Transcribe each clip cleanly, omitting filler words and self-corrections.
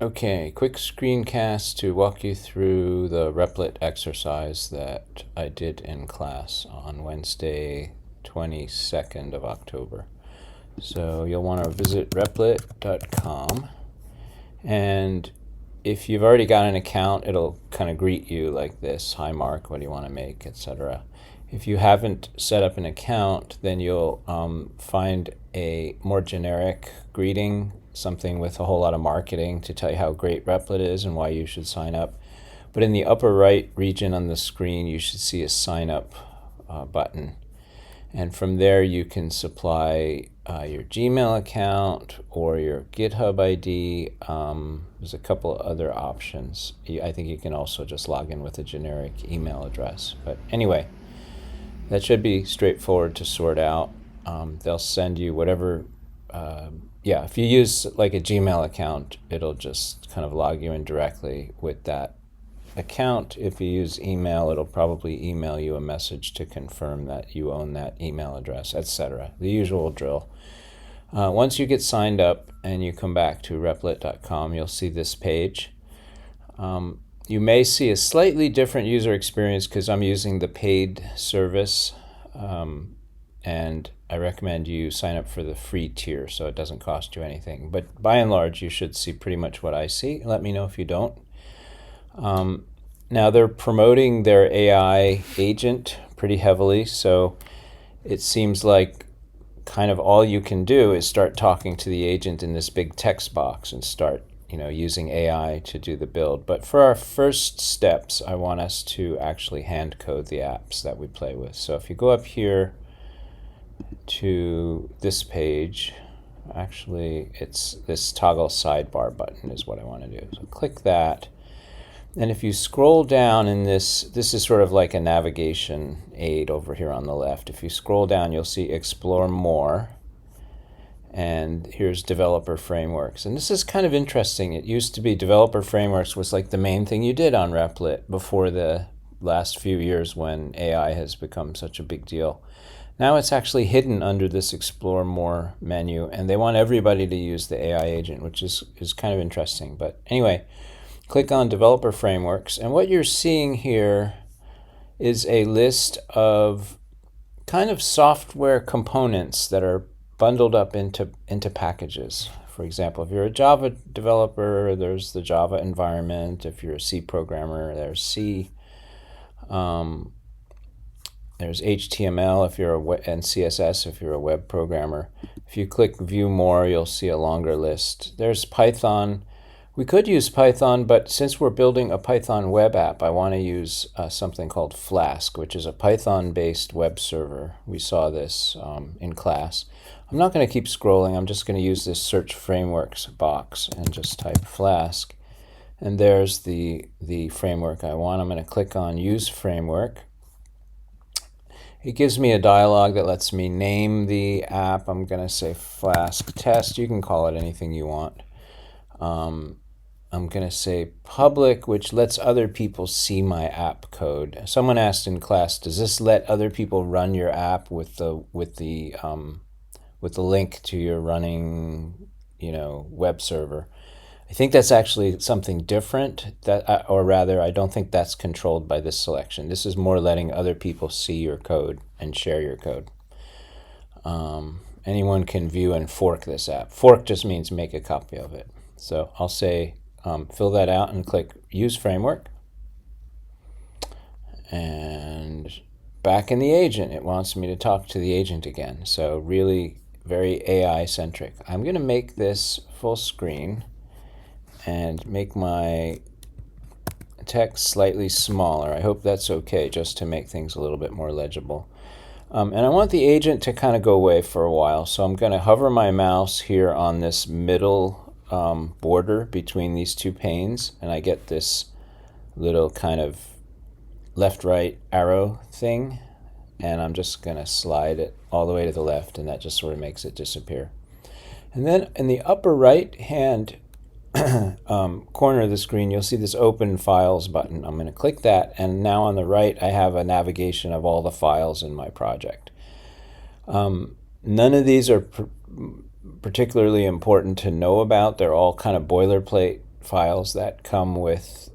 Okay, quick screencast to walk you through the Replit exercise that I did in class on Wednesday, 22nd of October. So you'll want to visit replit.com, and if you've already got an account, it'll kind of greet you like this: "Hi Mark, what do you want to make?" etc. If you haven't set up an account, then you'll find a more generic greeting, something with a whole lot of marketing to tell you how great Replit is and why you should sign up. But in the upper right region on the screen, you should see a sign up button. And from there, you can supply your Gmail account or your GitHub ID. There's a couple other options. I think you can also just log in with a generic email address. But anyway, that should be straightforward to sort out. They'll send you whatever. If you use like a Gmail account, it'll just kind of log you in directly with that account. If you use email, it'll probably email you a message to confirm that you own that email address, etc. The usual drill. Once you get signed up and you come back to replit.com, you'll see this page. You may see a slightly different user experience because I'm using the paid service, and I recommend you sign up for the free tier so it doesn't cost you anything. But by and large, you should see pretty much what I see. Let me know if you don't. Now they're promoting their AI agent pretty heavily, so it seems like kind of all you can do is start talking to the agent in this big text box and start using AI to do the build. But for our first steps, I want us to actually hand code the apps that we play with. So if you go up here to this page, actually it's this toggle sidebar button is what I want to do. So click that. And if you scroll down in this is sort of like a navigation aid over here on the left. If you scroll down, you'll see Explore More. And here's Developer Frameworks. And this is kind of interesting. It used to be Developer Frameworks was like the main thing you did on Replit before the last few years when AI has become such a big deal. Now it's actually hidden under this Explore More menu, and they want everybody to use the AI agent, which is kind of interesting. But anyway, click on Developer Frameworks, and what you're seeing here is a list of kind of software components that are bundled up into packages. For example, if you're a Java developer, there's the Java environment. If you're a C programmer, there's C. There's HTML if you're and CSS if you're a web programmer. If you click View More, you'll see a longer list. There's Python. We could use Python, but since we're building a Python web app, I want to use something called Flask, which is a Python-based web server. We saw this in class. I'm not going to keep scrolling. I'm just going to use this Search Frameworks box and just type Flask. And there's the framework I want. I'm going to click on Use Framework. It gives me a dialog that lets me name the app. I'm going to say Flask Test. You can call it anything you want. I'm going to say public, which lets other people see my app code. Someone asked in class, does this let other people run your app with the link to your running, web server? I think that's actually something different, or rather, I don't think that's controlled by this selection. This is more letting other people see your code and share your code. Anyone can view and fork this app. Fork just means make a copy of it. So I'll say fill that out and click Use Framework. And back in the agent, it wants me to talk to the agent again. So really very AI-centric. I'm going to make this full screen and make my text slightly smaller. I hope that's okay, just to make things a little bit more legible. And I want the agent to kind of go away for a while. So I'm going to hover my mouse here on this middle border between these two panes, and I get this little kind of left-right arrow thing, and I'm just going to slide it all the way to the left, and that just sort of makes it disappear. And then in the upper right-hand corner of the screen, you'll see this Open Files button. I'm going to click that, and now on the right, I have a navigation of all the files in my project. None of these are particularly important to know about. They're all kind of boilerplate files that come with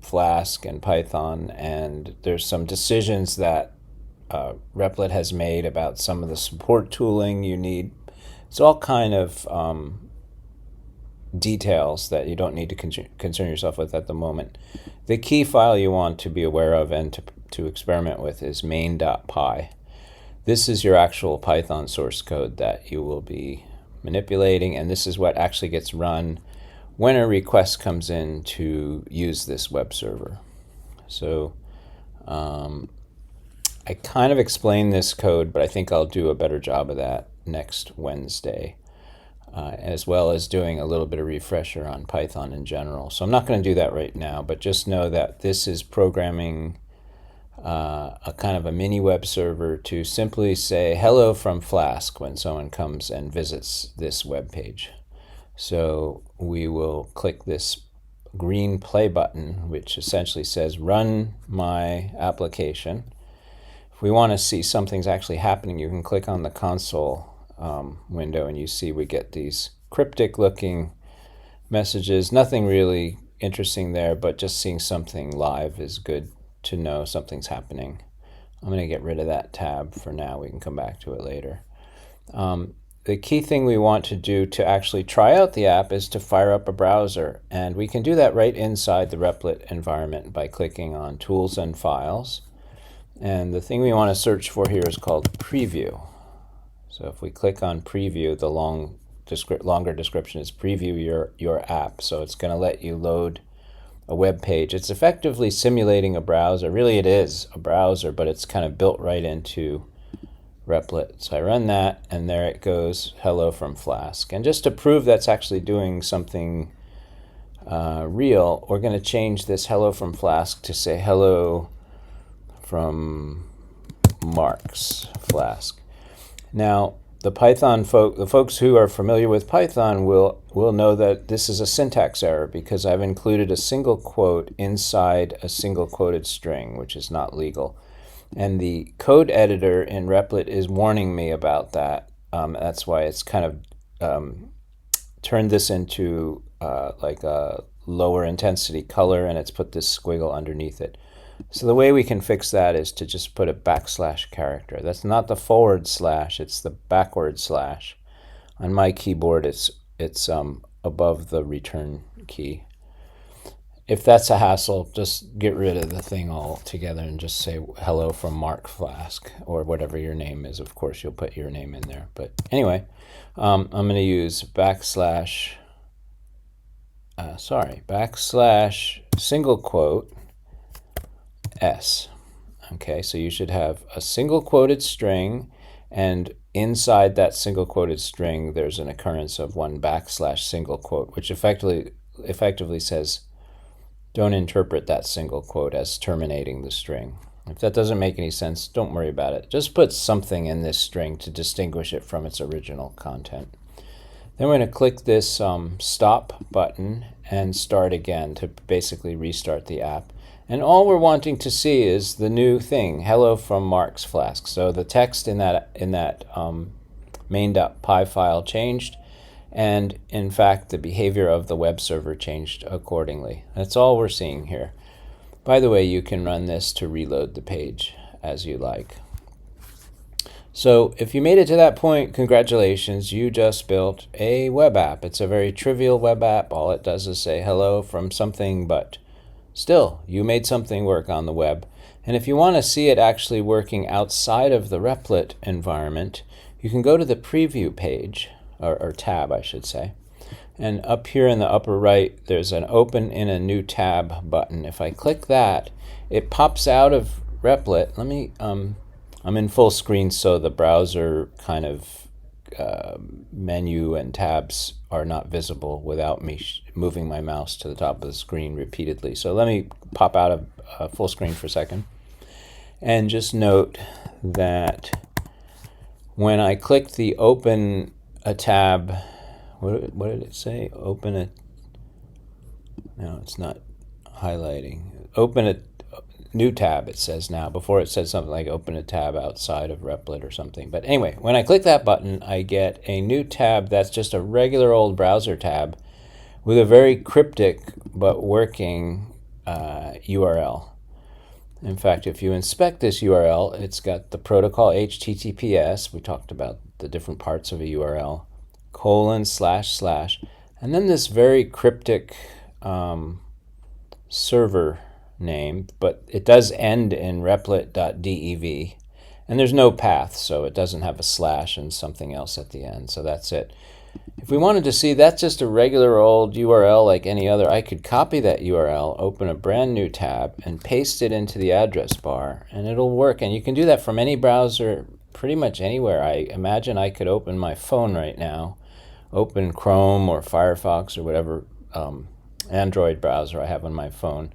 Flask and Python, and there's some decisions that Replit has made about some of the support tooling you need. It's all kind of details that you don't need to concern yourself with at the moment. The key file you want to be aware of and to experiment with is main.py. This is your actual Python source code that you will be manipulating, and this is what actually gets run when a request comes in to use this web server. So I kind of explained this code, but I think I'll do a better job of that next Wednesday, as well as doing a little bit of refresher on Python in general. So I'm not going to do that right now, but just know that this is programming a kind of a mini web server to simply say hello from Flask when someone comes and visits this web page. So we will click this green play button, which essentially says run my application. If we want to see something's actually happening, you can click on the console window and you see we get these cryptic looking messages. Nothing really interesting there, but just seeing something live is good to know something's happening. I'm going to get rid of that tab for now. We can come back to it later. The key thing we want to do to actually try out the app is to fire up a browser, and we can do that right inside the Replit environment by clicking on Tools and Files. And the thing we want to search for here is called Preview. So if we click on Preview, the longer description is Preview your app. So it's going to let you load a web page. It's effectively simulating a browser. Really, it is a browser, but it's kind of built right into Replit. So I run that, and there it goes, hello from Flask. And just to prove that's actually doing something real, we're going to change this hello from Flask to say hello from Mark's Flask. Now, the folks who are familiar with Python will know that this is a syntax error because I've included a single quote inside a single quoted string, which is not legal. And the code editor in Replit is warning me about that. That's why it's kind of turned this into like a lower intensity color, and it's put this squiggle underneath it. So the way we can fix that is to just put a backslash character. That's not the forward slash, it's the backward slash. On my keyboard, it's above the return key. If that's a hassle, just get rid of the thing altogether and just say hello from Mark Flask, or whatever your name is. Of course, you'll put your name in there. But anyway, I'm going to use backslash single quote S. Okay, so you should have a single quoted string, and inside that single quoted string there's an occurrence of one backslash single quote, which effectively says don't interpret that single quote as terminating the string. If that doesn't make any sense, don't worry about it. Just put something in this string to distinguish it from its original content. Then we're going to click this stop button and start again to basically restart the app. And all we're wanting to see is the new thing, hello from Mark's Flask. So the text in that main.py file changed, and in fact the behavior of the web server changed accordingly. That's all we're seeing here. By the way, you can run this to reload the page as you like. So if you made it to that point, congratulations, you just built a web app. It's a very trivial web app. All it does is say hello from something, but still, you made something work on the web. And if you want to see it actually working outside of the Replit environment, you can go to the preview page, or tab, I should say. And up here in the upper right, there's an open in a new tab button. If I click that, it pops out of Replit. I'm in full screen, so the browser kind of menu and tabs are not visible without me moving my mouse to the top of the screen repeatedly. So let me pop out of full screen for a second. And just note that when I click the open a tab, what did it say? Open a, no, it's not highlighting. Open a new tab, it says now. Before it said something like open a tab outside of Replit or something. But anyway, when I click that button, I get a new tab that's just a regular old browser tab with a very cryptic but working URL. In fact, if you inspect this URL, it's got the protocol HTTPS. We talked about the different parts of a URL, ://, and then this very cryptic server name, but it does end in replit.dev, and there's no path, so it doesn't have a slash and something else at the end, so that's it. If we wanted to see that's just a regular old URL like any other, I could copy that URL, open a brand new tab, and paste it into the address bar, and it'll work. And you can do that from any browser, pretty much anywhere. I imagine I could open my phone right now, open Chrome or Firefox or whatever Android browser I have on my phone,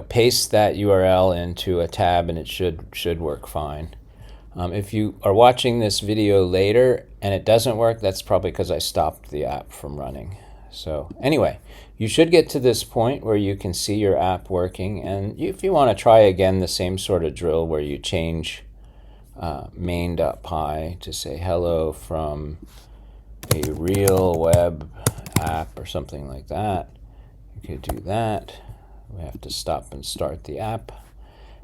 paste that URL into a tab, and it should work fine. If you are watching this video later and it doesn't work, that's probably because I stopped the app from running. So anyway, you should get to this point where you can see your app working, and if you want to try again the same sort of drill where you change main.py to say hello from a real web app or something like that, you could do that. We have to stop and start the app.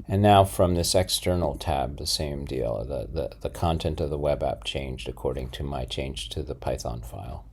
And now from this external tab, the same deal. The content of the web app changed according to my change to the Python file.